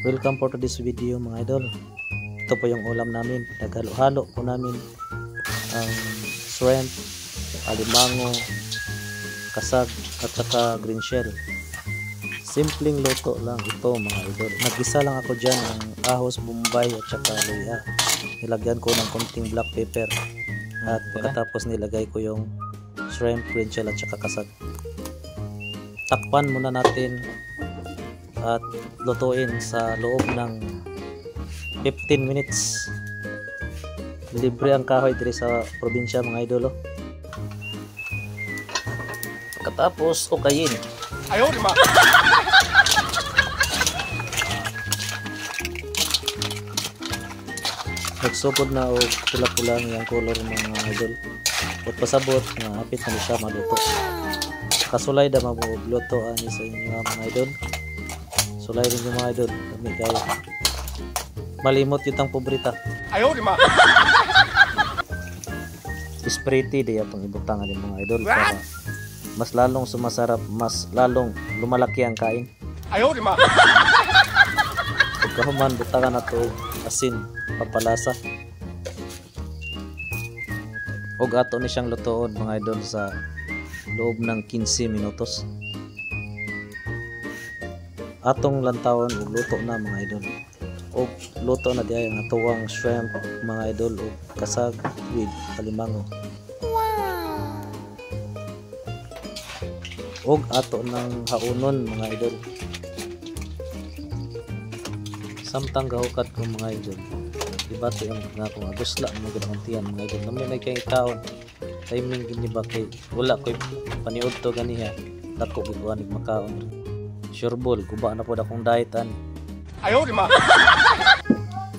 Welcome for today's video mga idol. Ito po yung ulam namin. Naghalo-halo po namin ang shrimp, alimango, kasag at saka green shell. Simpleng luto lang ito mga idol. Nag-isa lang ako dyan ng ahos, bombay at saka luya. Nilagyan ko ng konting black pepper. At pagkatapos nilagay ko yung shrimp, green shell at saka kasag. Takpan muna natin at lutuin sa loob ng 15 minutes. Libre ang kahoy dito sa probinsya mga idol. Pagkatapos ukayin. Ayaw di ba? Nagsugod na o pula-pula yung color mga idol. At pasabot na hapit na siya maluto. Kasulay da mabugluto ani sa inyo mga idol. Sulay rin yung mga idol. Dami kayo. Malimot yung paborita. Ayaw di ba? Ispriti di atong ibutangan ng mga idol para mas lalong sumasarap, mas lalong lumalaki ang kain. Ayaw di ba? Pagkahuman butangan na to asin, papalasa. Og ato ni siyang lutoon mga idol sa loob ng 15 minutos. Atong lantawon og luto na mga idol. Og luto na diay ang atuwang shrimp mga idol og kasag with alimango. Wow. Og ato ng haunon mga idol. Samtang gahukat ko mga idol. Dibato yung nga kung agusla mga ganantiyan mga idol. Namin may kay taon. Timing gini ba kay wala ko'y paniod to ganiha. Dako giguan ig makaon. Sureball guba na po akong dietan. Ayaw di ba?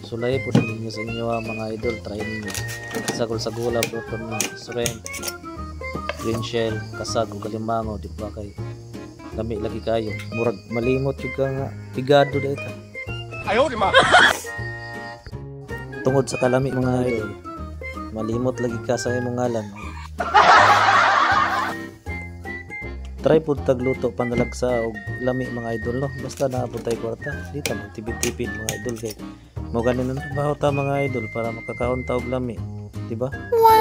Sulay po ninyo sa inyo mga idol. Try ninyo. Sagol-sagula po itong shrimp, green shell, kasag, alimango. Di ba kay lami lagi kayo. Murag malimot juga nga. Pigado dahil ka. Ayaw di ba? Tungod sa kalami mga idol. Malimot lagi ka sa imong ngalan. Try po tagluto panalagsa og lami mga idol no. Basta naabot tay kwarta. Di ta magtipid-tipid mga idol kay mo ganin ang trabaho ta mga idol para makakaon ta og lami, di ba? Wow.